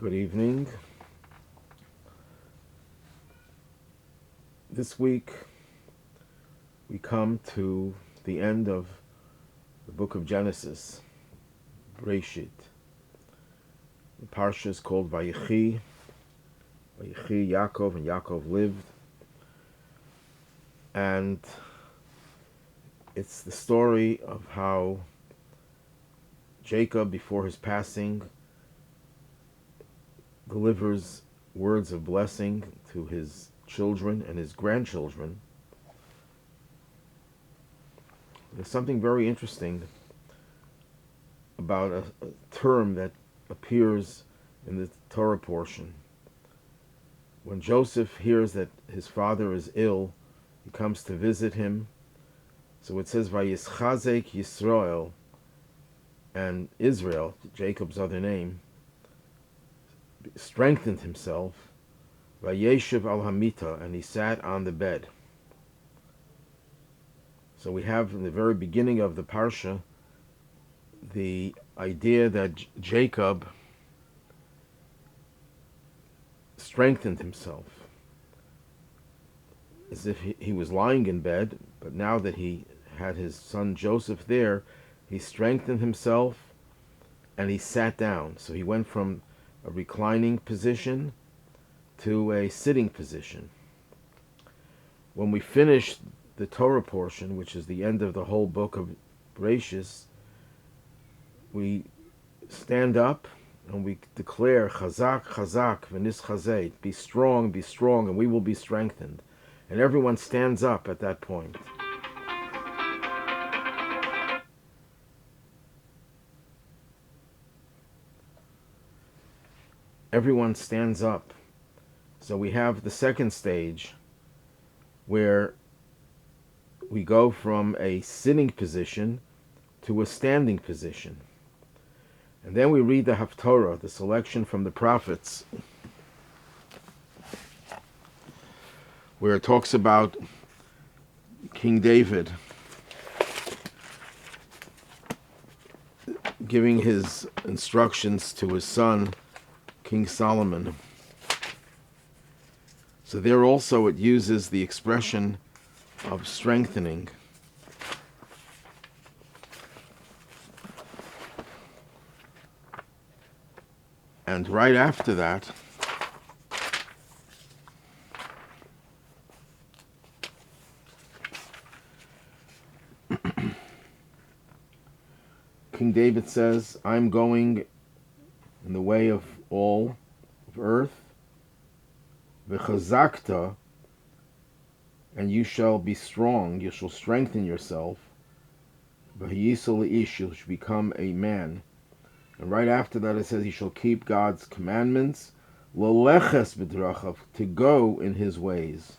Good evening. This week we come to the end of the book of Genesis, Breshit. The parsha is called Vayechi. Vayechi Yaakov, and Yaakov lived. And it's the story of how Jacob, before his passing, delivers words of blessing to his children and his grandchildren. There's something very interesting about a term that appears in the Torah portion. When Joseph hears that his father is ill, he comes to visit him. So it says, Vayischazek Yisrael, and Israel, Jacob's other name, strengthened himself, Vayeshev al Hamita, and he sat on the bed. So we have in the very beginning of the parsha the idea that Jacob strengthened himself, as if he was lying in bed, but now that he had his son Joseph there, he strengthened himself and he sat down. So he went from a reclining position to a sitting position. When we finish the Torah portion, which is the end of the whole book of Bereshis, we stand up and we declare, Chazak, Chazak, v'nis chazet, be strong, and we will be strengthened. And everyone stands up at that point. Everyone stands up. So we have the second stage where we go from a sitting position to a standing position. And then we read the Haftorah, the selection from the prophets, where it talks about King David giving his instructions to his son, King Solomon. So there also it uses the expression of strengthening. And right after that, King David says, I'm going in the way of all of earth, v'chazakta, and you shall be strong, you shall strengthen yourself, v'hiyisel ish, you shall become a man. And right after that it says, he shall keep God's commandments, l'leches b'drachav, to go in his ways.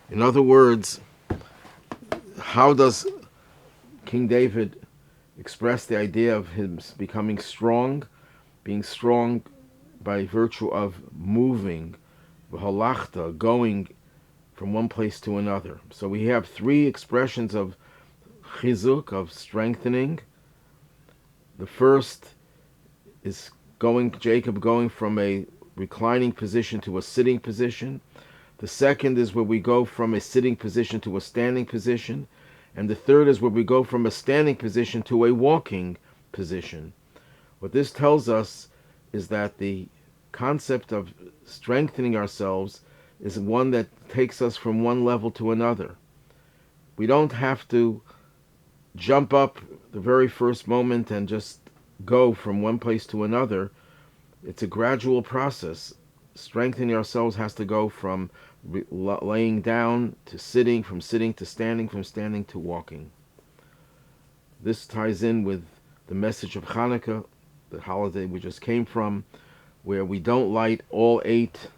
In other words, how does King David express the idea of him becoming strong? Being strong by virtue of moving, v'halachta, going from one place to another. So we have three expressions of chizuk, of strengthening. The first is Jacob going from a reclining position to a sitting position. The second is where we go from a sitting position to a standing position. And the third is where we go from a standing position to a walking position. What this tells us is that the concept of strengthening ourselves is one that takes us from one level to another. We don't have to jump up the very first moment and just go from one place to another. It's a gradual process. Strengthening ourselves has to go from laying down to sitting, from sitting to standing, from standing to walking. This ties in with the message of Hanukkah, the holiday we just came from, where we don't light all 8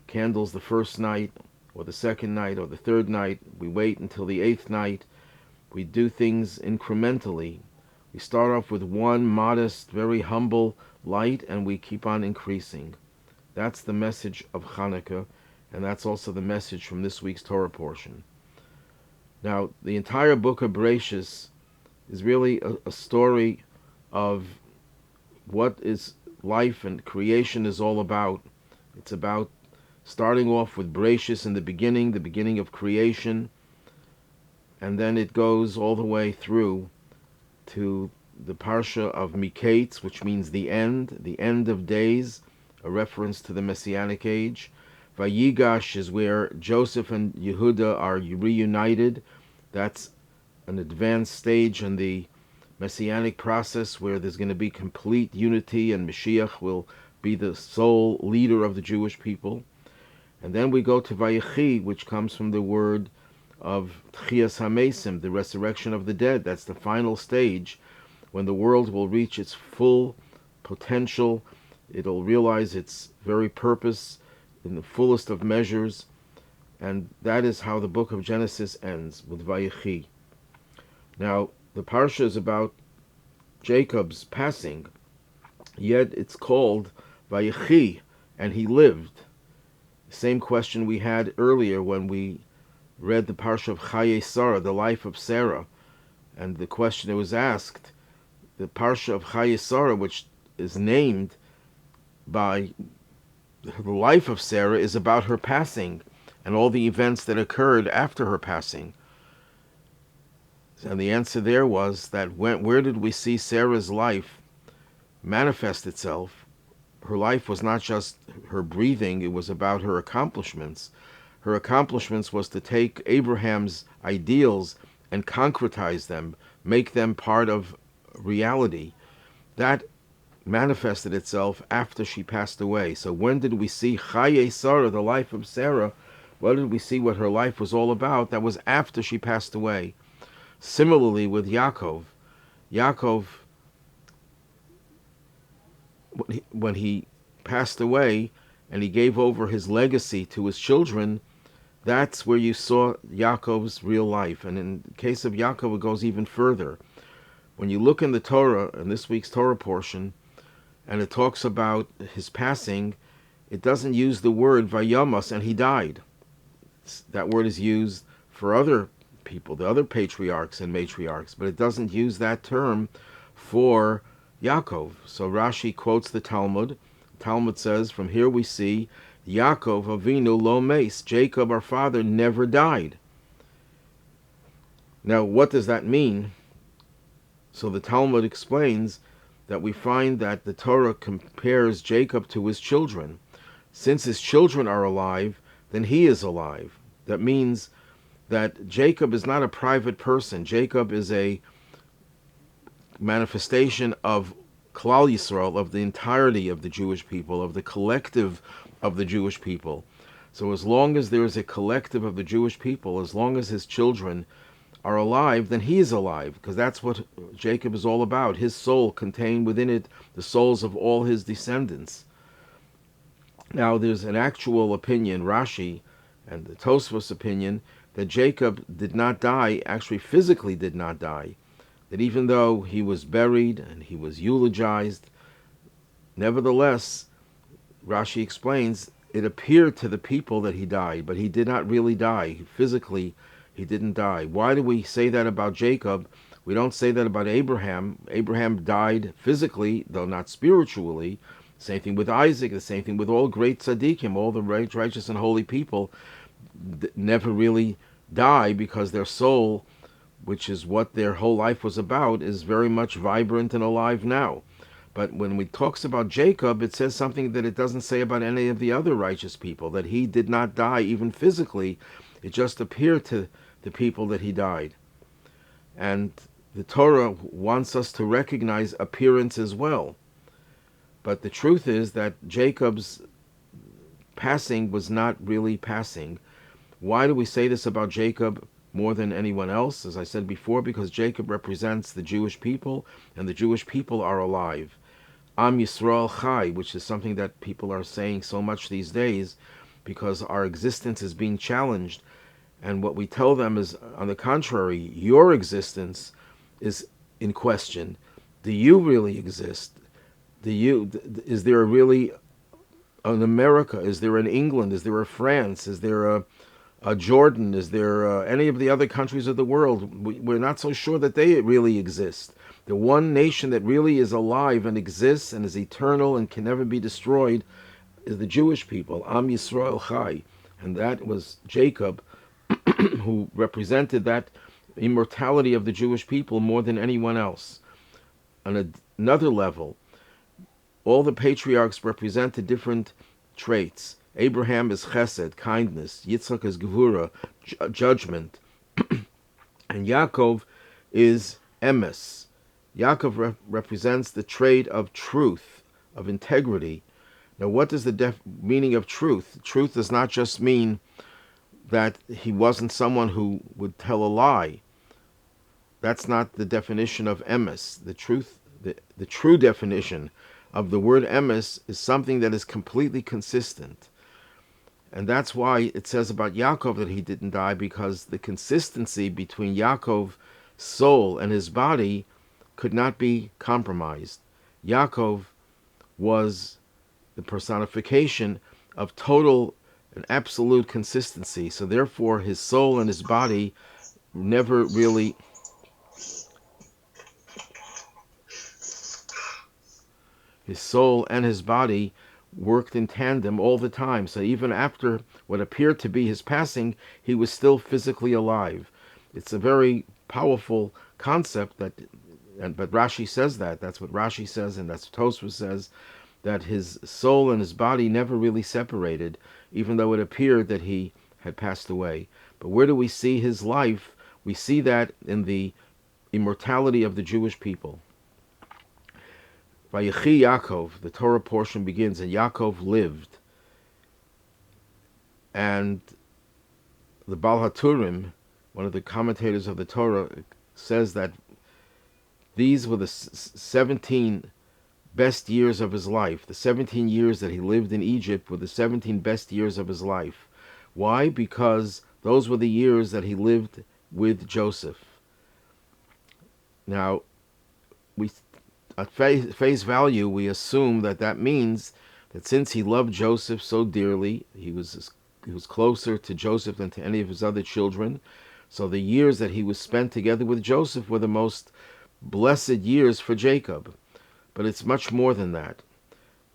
candles the first night, or the second night, or the third night. We wait until the 8th night. We do things incrementally. We start off with one modest, very humble light, and we keep on increasing. That's the message of Hanukkah, and that's also the message from this week's Torah portion. Now, the entire book of Bereshis is really a story of what is life and creation is all about. It's about starting off with Bereshis in the beginning of creation, and then it goes all the way through to the Parsha of Miketz, which means the end of days, a reference to the Messianic age. Vayigash is where Joseph and Yehuda are reunited. That's an advanced stage in the Messianic process where there's going to be complete unity and Mashiach will be the sole leader of the Jewish people. And then we go to Vayechi, which comes from the word of Tchias HaMesim, the resurrection of the dead. That's the final stage when the world will reach its full potential. It'll realize its very purpose in the fullest of measures. And that is how the book of Genesis ends, with Vayechi. Now, the Parsha is about Jacob's passing, yet it's called Vayechi, and he lived. Same question we had earlier when we read the Parsha of Chaye Sarah, the life of Sarah, and the question that was asked, the Parsha of Chaye Sarah, which is named by the life of Sarah, is about her passing and all the events that occurred after her passing. And the answer there was that where did we see Sarah's life manifest itself? Her life was not just her breathing, it was about her accomplishments. Her accomplishments was to take Abraham's ideals and concretize them, make them part of reality. That manifested itself after she passed away. So when did we see Chaye Sarah, the life of Sarah? When did we see what her life was all about? That was after she passed away. Similarly with Yaakov. Yaakov, when he passed away and he gave over his legacy to his children, that's where you saw Yaakov's real life. And in the case of Yaakov, it goes even further. When you look in the Torah, in this week's Torah portion, and it talks about his passing, it doesn't use the word Vayamas, and he died. That word is used for other people, the other patriarchs and matriarchs, but it doesn't use that term for Yaakov. So Rashi quotes the Talmud. Talmud says, from here we see Yaakov Avinu lo meis, Jacob our father never died. Now what does that mean? So the Talmud explains that we find that the Torah compares Jacob to his children. Since his children are alive, then he is alive. That means that Jacob is not a private person. Jacob is a manifestation of Klal Yisrael, of the entirety of the Jewish people, of the collective of the Jewish people. So as long as there is a collective of the Jewish people, as long as his children are alive, then he is alive, because that's what Jacob is all about. His soul contained within it the souls of all his descendants. Now there's an actual opinion, Rashi and the Tosfos opinion, that Jacob did not die, actually physically did not die. That even though he was buried and he was eulogized, nevertheless, Rashi explains, it appeared to the people that he died, but he did not really die. Physically, he didn't die. Why do we say that about Jacob? We don't say that about Abraham. Abraham died physically, though not spiritually. Same thing with Isaac, the same thing with all great tzaddikim, all the righteous and holy people never really die because their soul, which is what their whole life was about, is very much vibrant and alive now. But when it talks about Jacob, it says something that it doesn't say about any of the other righteous people, that he did not die even physically. It just appeared to the people that he died. And the Torah wants us to recognize appearance as well. But the truth is that Jacob's passing was not really passing. Why do we say this about Jacob more than anyone else? As I said before, because Jacob represents the Jewish people, and the Jewish people are alive. Am Yisrael Chai, which is something that people are saying so much these days, because our existence is being challenged. And what we tell them is, on the contrary, your existence is in question. Do you really exist? Is there really an America? Is there an England? Is there a France? Is there a Jordan? Is there any of the other countries of the world? We're not so sure that they really exist, The one nation that really is alive and exists and is eternal and can never be destroyed is the Jewish people, Am Yisrael Chai. And that was Jacob, who represented that immortality of the Jewish people more than anyone else. On another level, all the patriarchs represented different traits. Abraham is chesed, kindness. Yitzchak is gevura, judgment. And Yaakov is emes. Yaakov represents the trait of truth, of integrity. Now, what is the meaning of truth? Truth does not just mean that he wasn't someone who would tell a lie. That's not the definition of emes. The true definition of the word emes is something that is completely consistent. And that's why it says about Yaakov that he didn't die, because the consistency between Yaakov's soul and his body could not be compromised. Yaakov was the personification of total and absolute consistency. So therefore his soul and his body never really worked in tandem all the time. So even after what appeared to be his passing, he was still physically alive. It's a very powerful concept but Rashi says that. That's what Rashi says, and that's what Tosfos says, that his soul and his body never really separated, even though it appeared that he had passed away. But where do we see his life? We see that in the immortality of the Jewish people. Vayechi Yaakov, the Torah portion begins, and Yaakov lived. And the Baal HaTurim, one of the commentators of the Torah, says that these were the 17 best years of his life. The 17 years that he lived in Egypt were the 17 best years of his life. Why? Because those were the years that he lived with Joseph. Now, at face value, we assume that means that since he loved Joseph so dearly, he was closer to Joseph than to any of his other children. So the years that he was spent together with Joseph were the most blessed years for Jacob. But it's much more than that.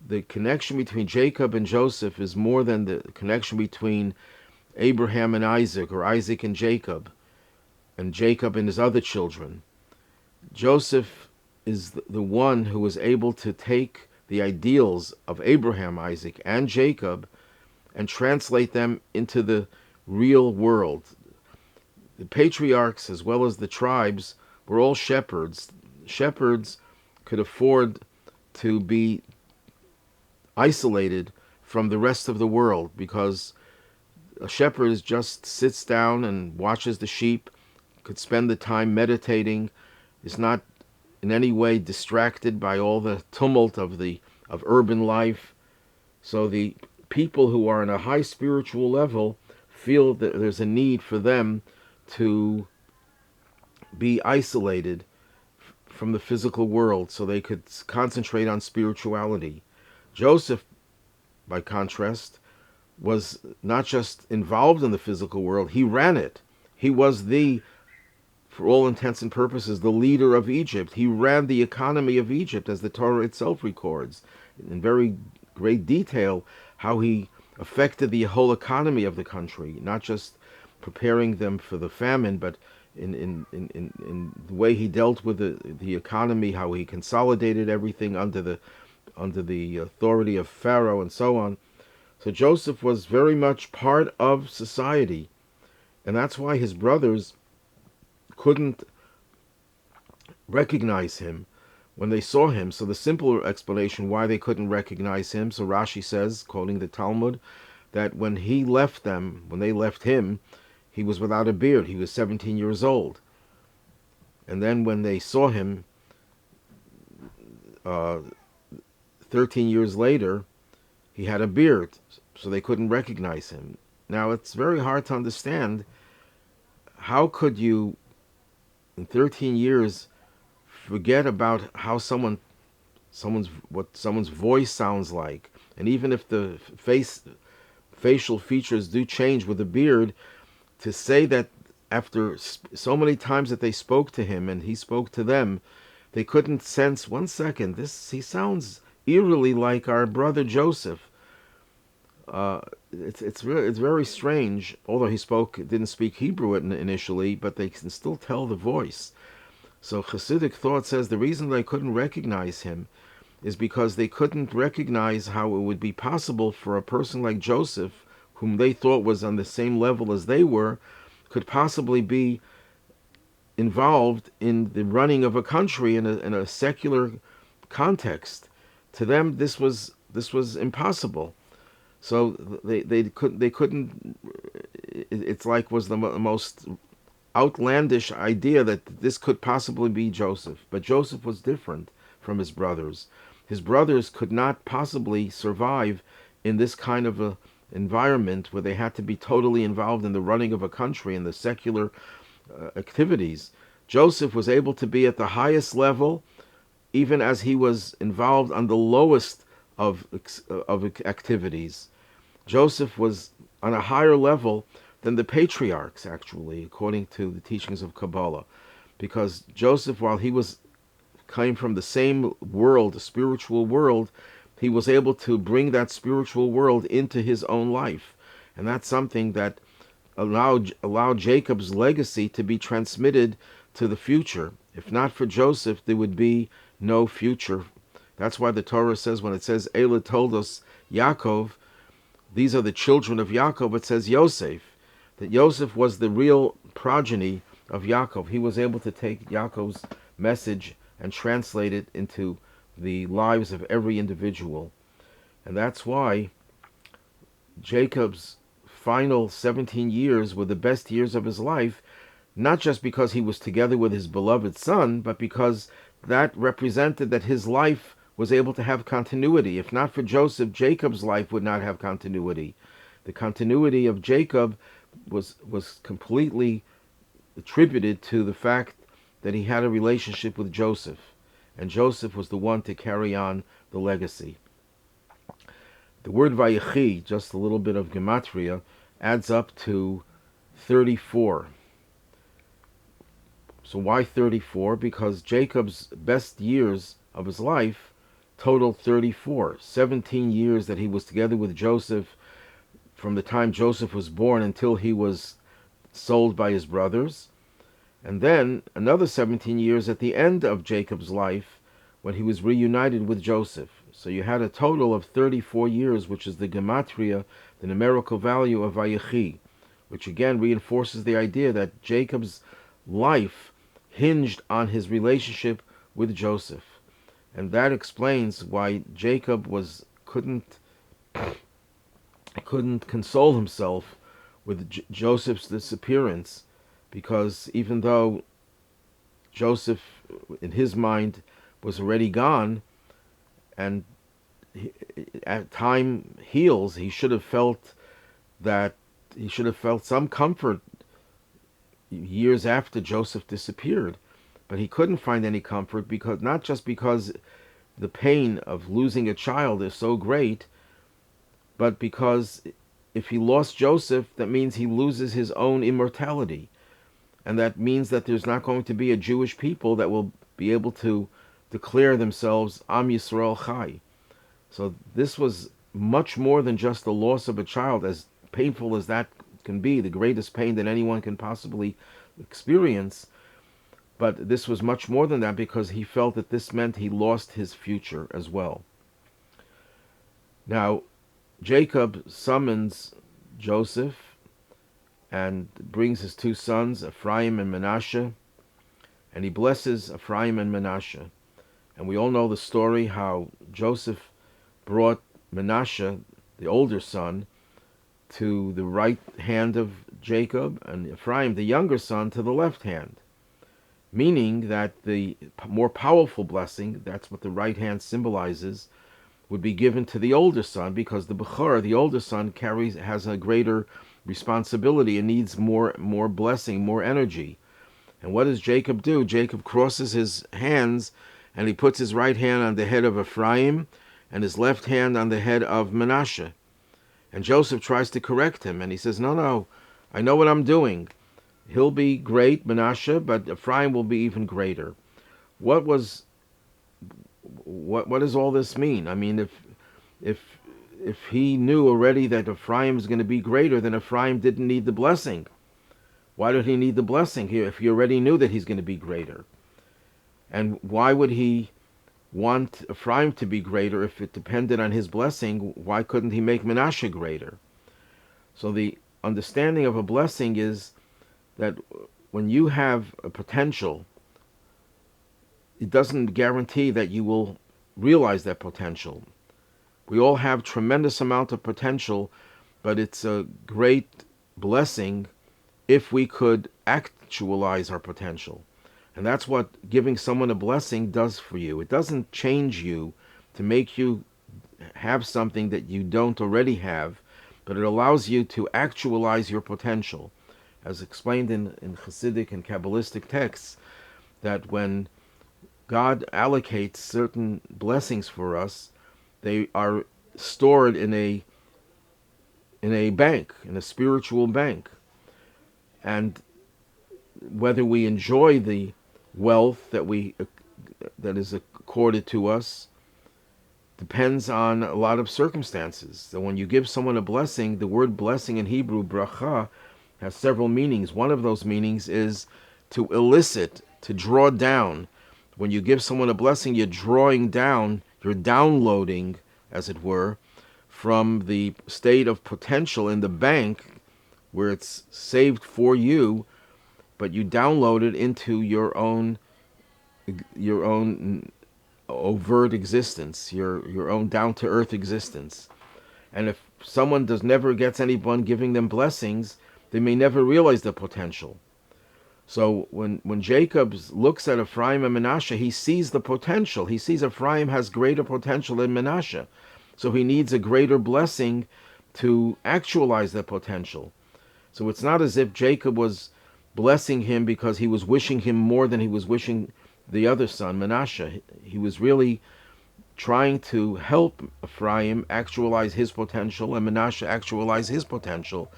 The connection between Jacob and Joseph is more than the connection between Abraham and Isaac, or Isaac and Jacob and his other children. Joseph is the one who was able to take the ideals of Abraham, Isaac, and Jacob and translate them into the real world. The patriarchs, as well as the tribes, were all shepherds. Shepherds could afford to be isolated from the rest of the world, because a shepherd just sits down and watches the sheep, could spend the time meditating, is not in any way distracted by all the tumult of urban life. So the people who are on a high spiritual level feel that there's a need for them to be isolated from the physical world so they could concentrate on spirituality. Joseph, by contrast, was not just involved in the physical world, he ran it. He was for all intents and purposes, the leader of Egypt. He ran the economy of Egypt, as the Torah itself records in very great detail, how he affected the whole economy of the country, not just preparing them for the famine, but in the way he dealt with the economy, how he consolidated everything under the authority of Pharaoh and so on. So Joseph was very much part of society, and that's why his brothers couldn't recognize him when they saw him. So the simple explanation why they couldn't recognize him, so Rashi says, quoting the Talmud, that when they left him, he was without a beard. He was 17 years old. And then when they saw him 13 years later, he had a beard, so they couldn't recognize him. Now, it's very hard to understand, how could you, in 13 years, forget about how someone's voice sounds like, and even if the facial features do change with a beard, to say that after so many times that they spoke to him and he spoke to them, They couldn't sense, one second, he sounds eerily like our brother Joseph. Uh, it's very strange. Although didn't speak Hebrew initially, but they can still tell the voice. So Hasidic thought says the reason they couldn't recognize him is because they couldn't recognize how it would be possible for a person like Joseph, whom they thought was on the same level as they were, could possibly be involved in the running of a country in a secular context. To them, this was impossible. So they couldn't. It's like was the most outlandish idea that this could possibly be Joseph. But Joseph was different from his brothers. His brothers could not possibly survive in this kind of a environment where they had to be totally involved in the running of a country and the secular activities. Joseph was able to be at the highest level even as he was involved on the lowest of activities. Joseph was on a higher level than the patriarchs, actually, according to the teachings of Kabbalah, because Joseph, while came from the same world, the spiritual world, he was able to bring that spiritual world into his own life, and that's something that allowed Jacob's legacy to be transmitted to the future. If not for Joseph, there would be no future. That's why the Torah says, when it says Ela told us Yaakov, these are the children of Yaakov, it says Yosef, that Yosef was the real progeny of Yaakov. He was able to take Yaakov's message and translate it into the lives of every individual. And that's why Jacob's final 17 years were the best years of his life, not just because he was together with his beloved son, but because that represented that his life was able to have continuity. If not for Joseph, Jacob's life would not have continuity. The continuity of Jacob was completely attributed to the fact that he had a relationship with Joseph, and Joseph was the one to carry on the legacy. The word Vayechi, just a little bit of gematria, adds up to 34. So why 34? Because Jacob's best years of his life totaled 34. 17 years that he was together with Joseph, from the time Joseph was born until he was sold by his brothers. And then another 17 years at the end of Jacob's life, when he was reunited with Joseph. So you had a total of 34 years, which is the gematria, the numerical value of Vayechi, which again reinforces the idea that Jacob's life hinged on his relationship with Joseph. And that explains why Jacob couldn't console himself with Joseph's disappearance, because even though Joseph, in his mind, was already gone, and at time heals, he should have felt some comfort years after Joseph disappeared. But he couldn't find any comfort, because not just because the pain of losing a child is so great, but because if he lost Joseph, that means he loses his own immortality. And that means that there's not going to be a Jewish people that will be able to declare themselves Am Yisrael Chai. So this was much more than just the loss of a child, as painful as that can be, the greatest pain that anyone can possibly experience. But this was much more than that, because he felt that this meant he lost his future as well. Now, Jacob summons Joseph and brings his two sons, Ephraim and Manasseh, and he blesses Ephraim and Manasseh. And we all know the story how Joseph brought Manasseh, the older son, to the right hand of Jacob, and Ephraim, the younger son, to the left hand. Meaning that the more powerful blessing, that's what the right hand symbolizes, would be given to the older son, because the Bechor, the older son, has a greater responsibility and needs more blessing, more energy. And what does Jacob do? Jacob crosses his hands and he puts his right hand on the head of Ephraim and his left hand on the head of Manasseh. And Joseph tries to correct him, and he says, no, I know what I'm doing. He'll be great, Manasseh, but Ephraim will be even greater. what was what does all this mean? I mean, if if he knew already that Ephraim is going to be greater, then Ephraim didn't need the blessing. Why did he need the blessing here if he already knew that he's going to be greater? And why would he want Ephraim to be greater if it depended on his blessing? Why couldn't he make Manasseh greater? So the understanding of a blessing is that when you have a potential, it doesn't guarantee that you will realize that potential. We all have tremendous amount of potential, but it's a great blessing if we could actualize our potential. And that's what giving someone a blessing does for you. It doesn't change you to make you have something that you don't already have, but it allows you to actualize your potential. As explained in Hasidic and Kabbalistic texts, that when God allocates certain blessings for us, they are stored in a bank, in a spiritual bank. And whether we enjoy the wealth that is accorded to us depends on a lot of circumstances. So when you give someone a blessing, the word blessing in Hebrew, bracha, has several meanings. One of those meanings is to elicit, to draw down. When you give someone a blessing, you're drawing down, you're downloading, as it were, from the state of potential in the bank where it's saved for you, but you download it into your own overt existence, your own down-to-earth existence. And if someone never gets anyone giving them blessings, they may never realize the potential. So when Jacob looks at Ephraim and Manasseh, he sees the potential. He sees Ephraim has greater potential than Manasseh. So he needs a greater blessing to actualize that potential. So it's not as if Jacob was blessing him because he was wishing him more than he was wishing the other son, Manasseh. He was really trying to help Ephraim actualize his potential and Manasseh actualize his potential.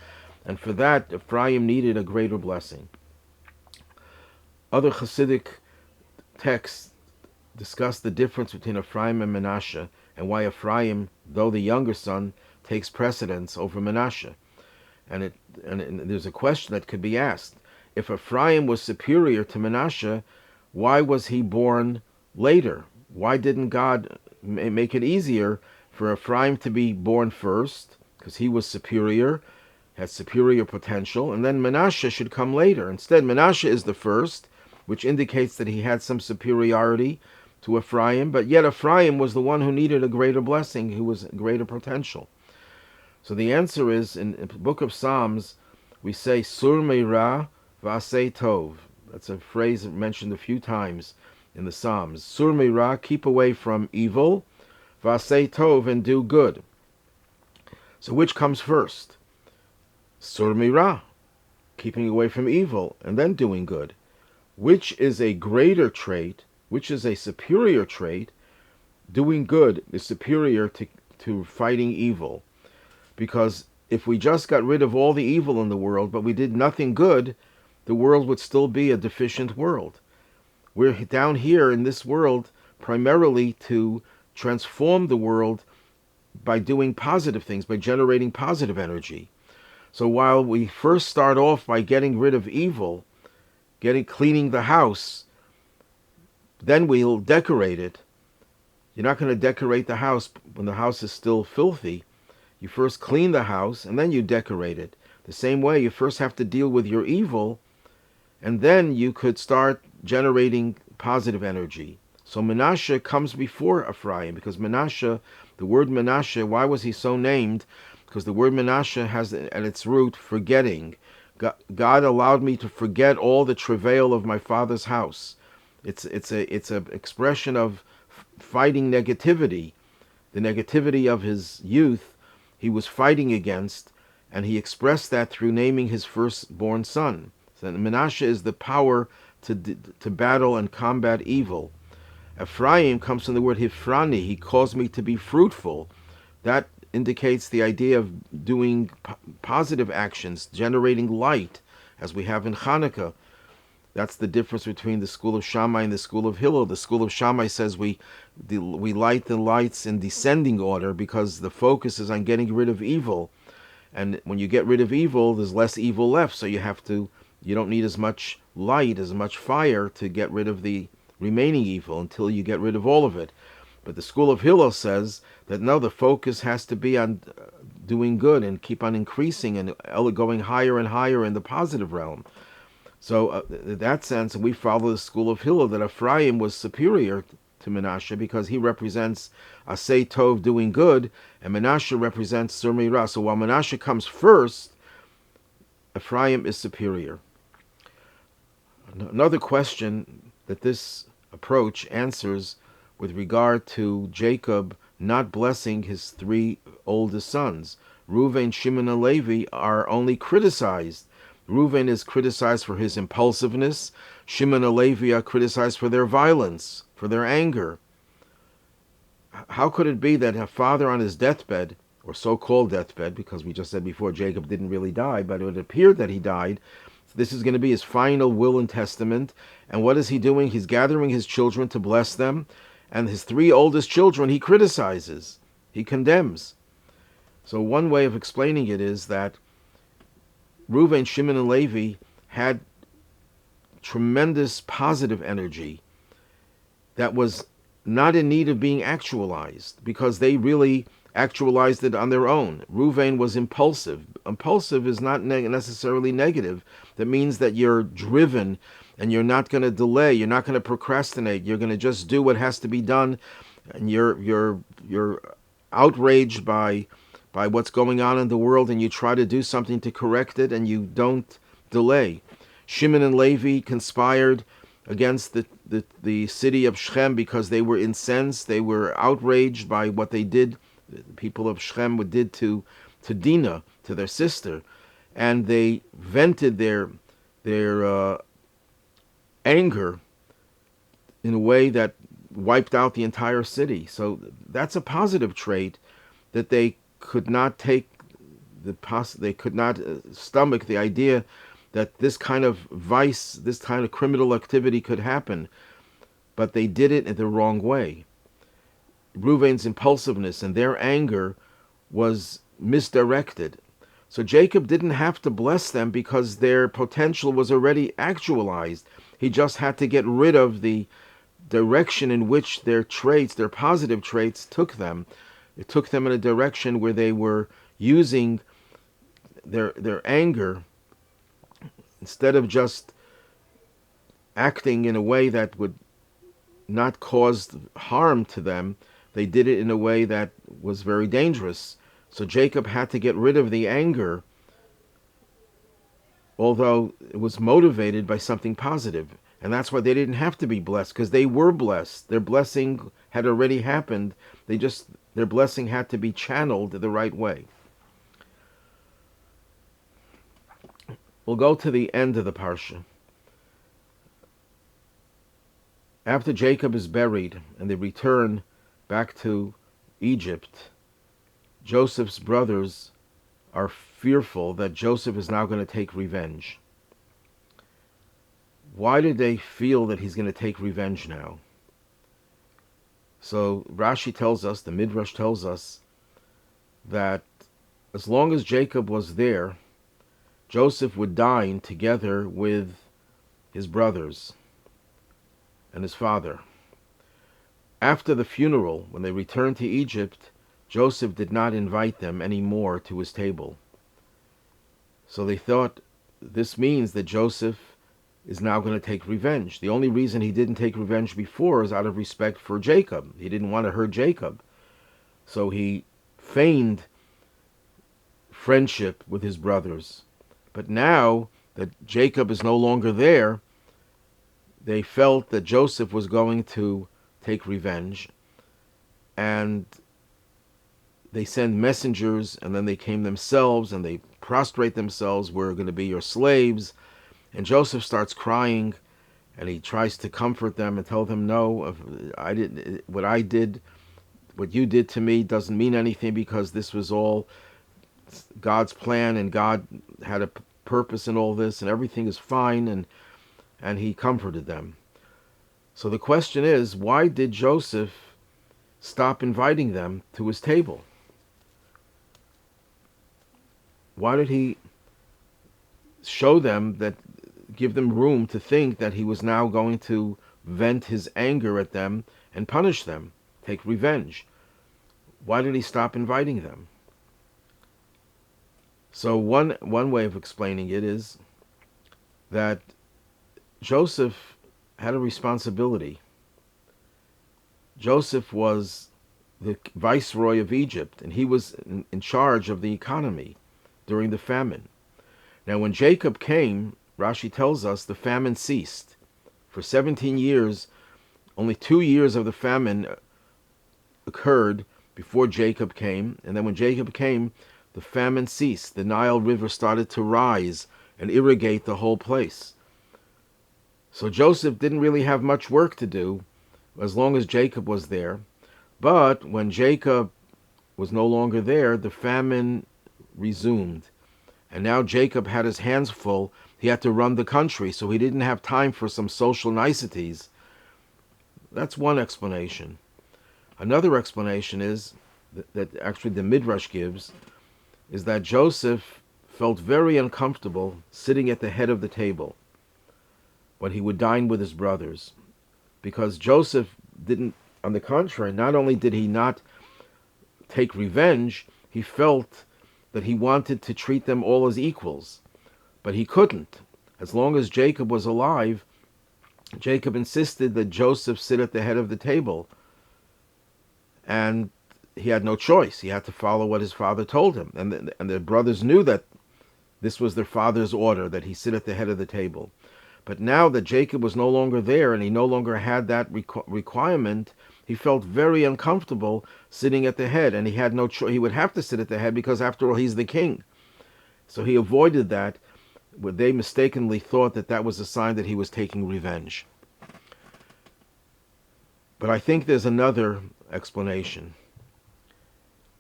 And for that, Ephraim needed a greater blessing. Other Hasidic texts discuss the difference between Ephraim and Manasseh and why Ephraim, though the younger son, takes precedence over Manasseh. And there's a question that could be asked. If Ephraim was superior to Manasseh, why was he born later? Why didn't God make it easier for Ephraim to be born first, because he was superior, had superior potential, and then Manasseh should come later? Instead, Manasseh is the first, which indicates that he had some superiority to Ephraim, but yet Ephraim was the one who needed a greater blessing, who was greater potential. So the answer is, in the book of Psalms, we say, Sur meira v'aseh tov. That's a phrase mentioned a few times in the Psalms. Sur meira, keep away from evil, v'aseh tov, and do good. So which comes first? Sur meira, keeping away from evil, and then doing good. Which is a greater trait, which is a superior trait? Doing good is superior to fighting evil. Because if we just got rid of all the evil in the world, but we did nothing good, the world would still be a deficient world. We're down here in this world primarily to transform the world by doing positive things, by generating positive energy. So while we first start off by getting rid of evil, cleaning the house, then we'll decorate it. You're not going to decorate the house when the house is still filthy. You first clean the house, and then you decorate it. The same way, you first have to deal with your evil, and then you could start generating positive energy. So Manasseh comes before Ephraim, because Manasseh, the word Manasseh, why was he so named? Because the word Manasseh has at its root forgetting. God allowed me to forget all the travail of my father's house. It's an expression of fighting negativity, the negativity of his youth. He was fighting against, and he expressed that through naming his firstborn son. So Manasseh is the power to battle and combat evil. Ephraim comes from the word Hifrani. He caused me to be fruitful. That indicates the idea of doing positive actions, generating light, as we have in Hanukkah. That's the difference between the school of Shammai and the school of Hillel. The school of Shammai says we light the lights in descending order because the focus is on getting rid of evil. And when you get rid of evil, there's less evil left. So you don't need as much light, as much fire to get rid of the remaining evil until you get rid of all of it. But the school of Hillel says that no, the focus has to be on doing good and keep on increasing and going higher and higher in the positive realm. So in that sense, we follow the school of Hillel that Ephraim was superior to Manasseh because he represents Asay Tov, doing good, and Manasseh represents Sur Meirah. So while Manasseh comes first, Ephraim is superior. Another question that this approach answers with regard to Jacob not blessing his three oldest sons. Reuven, Shimon, and Levi are only criticized. Reuven is criticized for his impulsiveness. Shimon and Levi are criticized for their violence, for their anger. How could it be that a father on his deathbed, or so-called deathbed, because we just said before Jacob didn't really die, but it appeared that he died. This is going to be his final will and testament. And what is he doing? He's gathering his children to bless them. And his three oldest children he criticizes. He condemns. So one way of explaining it is that Reuven, Shimon, and Levi had tremendous positive energy that was not in need of being actualized because they really actualized it on their own. Reuven was impulsive. Impulsive is not necessarily negative. That means that you're driven and you're not going to delay. You're not going to procrastinate. You're going to just do what has to be done, and you're outraged by what's going on in the world, and you try to do something to correct it, and you don't delay. Shimon and Levi conspired against the city of Shechem because they were incensed. They were outraged by what they did. The people of Shechem did to Dinah, to their sister, and they vented their anger in a way that wiped out the entire city. So that's a positive trait that they could not take they could not stomach the idea that this kind of vice, this kind of criminal activity could happen, but they did it in the wrong way. Reuven's impulsiveness and their anger was misdirected. So Jacob didn't have to bless them because their potential was already actualized. He just had to get rid of the direction in which their traits, their positive traits, took them. It took them in a direction where they were using their anger instead of just acting in a way that would not cause harm to them. They did it in a way that was very dangerous. So Jacob had to get rid of the anger, although it was motivated by something positive. And that's why they didn't have to be blessed, because they were blessed. Their blessing had already happened. Their blessing had to be channeled the right way. We'll go to the end of the parsha. After Jacob is buried and they return back to Egypt, Joseph's brothers are fearful that Joseph is now going to take revenge. Why did they feel that he's going to take revenge now? So Rashi tells us, the Midrash tells us, that as long as Jacob was there, Joseph would dine together with his brothers and his father. After the funeral, when they returned to Egypt, Joseph did not invite them anymore to his table. So they thought this means that Joseph is now going to take revenge. The only reason he didn't take revenge before is out of respect for Jacob. He didn't want to hurt Jacob. So he feigned friendship with his brothers. But now that Jacob is no longer there, they felt that Joseph was going to take revenge. And they send messengers, and then they came themselves, and they prostrate themselves. We're going to be your slaves. And Joseph starts crying, and he tries to comfort them and tell them, no, what you did to me doesn't mean anything, because this was all God's plan, and God had a purpose in all this, and everything is fine. And and he comforted them. So the question is, why did Joseph stop inviting them to his table? Why did he show them that, give them room to think that he was now going to vent his anger at them and punish them, take revenge? Why did he stop inviting them? So one way of explaining it is that Joseph had a responsibility. Joseph was the viceroy of Egypt, and he was in charge of the economy during the famine. Now, when Jacob came, Rashi tells us the famine ceased. For 17 years, only 2 years of the famine occurred before Jacob came, and then when Jacob came, the famine ceased. The Nile River started to rise and irrigate the whole place. So Joseph didn't really have much work to do as long as Jacob was there. But when Jacob was no longer there, the famine resumed. And now Jacob had his hands full. He had to run the country, so he didn't have time for some social niceties. That's one explanation. Another explanation is that actually the Midrash gives, is that Joseph felt very uncomfortable sitting at the head of the table when he would dine with his brothers, because Joseph didn't, on the contrary, not only did he not take revenge, he felt that he wanted to treat them all as equals, but he couldn't. As long as Jacob was alive, Jacob insisted that Joseph sit at the head of the table, and he had no choice. He had to follow what his father told him, and the brothers knew that this was their father's order, that he sit at the head of the table. But now that Jacob was no longer there and he no longer had that requirement, he felt very uncomfortable sitting at the head, and he had no choice. He would have to sit at the head because, after all, he's the king. So he avoided that. They mistakenly thought that that was a sign that he was taking revenge. But I think there's another explanation.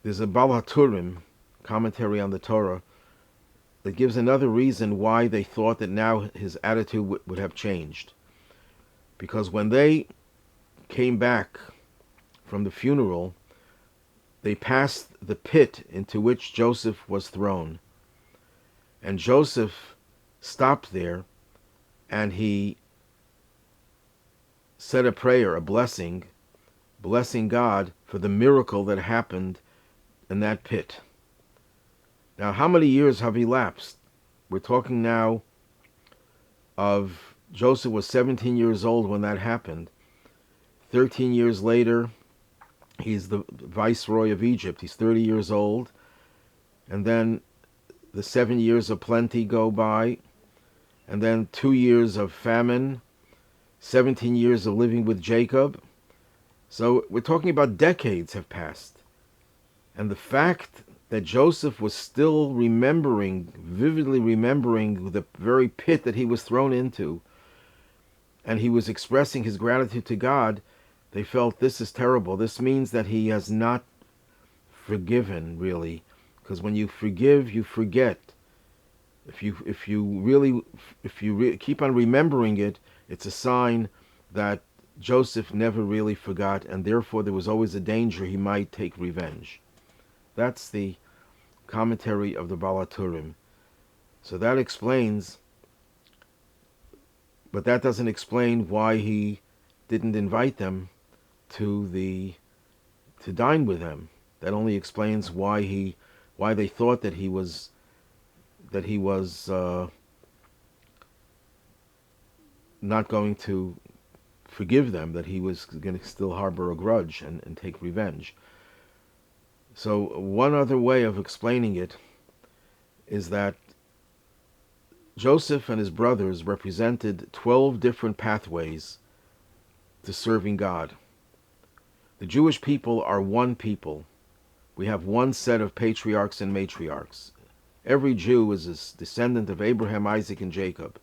There's a Baal HaTurim, commentary on the Torah, that gives another reason why they thought that now his attitude would have changed. Because when they came back from the funeral, they passed the pit into which Joseph was thrown. And Joseph stopped there, and he said a prayer, a blessing, blessing God for the miracle that happened in that pit. Now, how many years have elapsed? We're talking now of Joseph was 17 years old when that happened. 13 years later, he's the viceroy of Egypt. He's 30 years old. And then the 7 years of plenty go by. And then 2 years of famine. 17 years of living with Jacob. So we're talking about decades have passed. And the fact that Joseph was still vividly remembering the very pit that he was thrown into, and he was expressing his gratitude to God, they felt, this is terrible. This means that he has not forgiven, really. Because when you forgive, you forget. If you keep on remembering it, it's a sign that Joseph never really forgot, and therefore there was always a danger he might take revenge. That's the commentary of the Baal HaTurim. So that explains, but that doesn't explain why he didn't invite them to dine with them. That only explains why they thought that he was not going to forgive them, that he was going to still harbor a grudge and take revenge. So one other way of explaining it is that Joseph and his brothers represented 12 different pathways to serving God. The Jewish people are one people. We have one set of patriarchs and matriarchs. Every Jew is a descendant of Abraham, Isaac, and Jacob.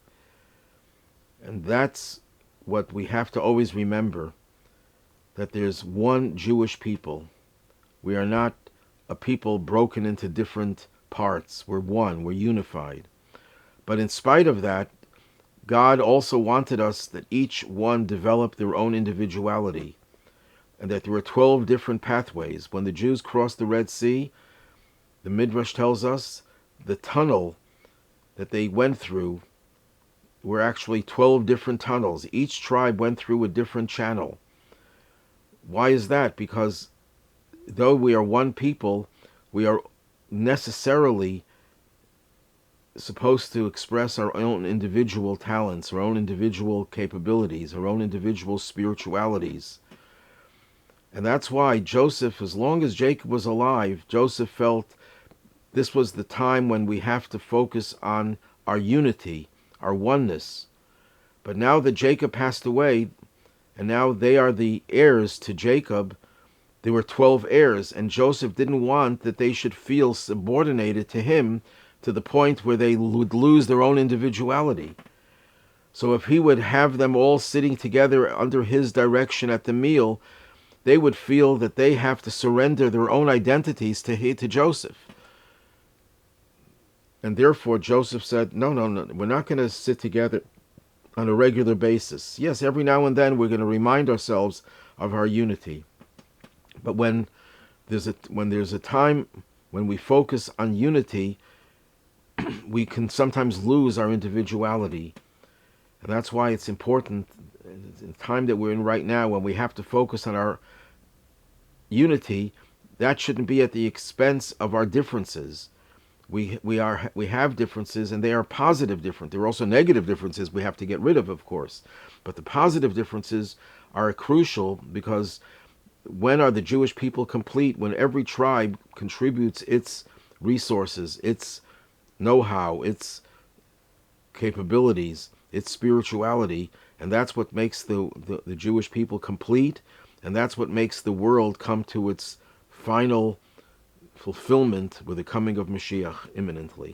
And that's what we have to always remember, that there's one Jewish people. We are not a people broken into different parts. We're one. We're unified. But in spite of that, God also wanted us that each one develop their own individuality, and that there were 12 different pathways. When the Jews crossed the Red Sea, the Midrash tells us the tunnel that they went through were actually 12 different tunnels. Each tribe went through a different channel. Why is that? Because though we are one people, we are necessarily supposed to express our own individual talents, our own individual capabilities, our own individual spiritualities. And that's why Joseph, as long as Jacob was alive, Joseph felt this was the time when we have to focus on our unity, our oneness. But now that Jacob passed away, and now they are the heirs to Jacob, there were 12 heirs, and Joseph didn't want that they should feel subordinated to him to the point where they would lose their own individuality. So if he would have them all sitting together under his direction at the meal, they would feel that they have to surrender their own identities to Joseph. And therefore Joseph said, no, we're not going to sit together on a regular basis. Yes, every now and then we're going to remind ourselves of our unity. But when there's a time when we focus on unity, we can sometimes lose our individuality. And that's why it's important in the time that we're in right now, when we have to focus on our unity, that shouldn't be at the expense of our differences. We have differences, and they are positive different. There are also negative differences we have to get rid of course. But the positive differences are crucial, because when are the Jewish people complete? When every tribe contributes its resources, its know-how, its capabilities, its spirituality, and that's what makes the Jewish people complete, and that's what makes the world come to its final fulfillment with the coming of Mashiach imminently.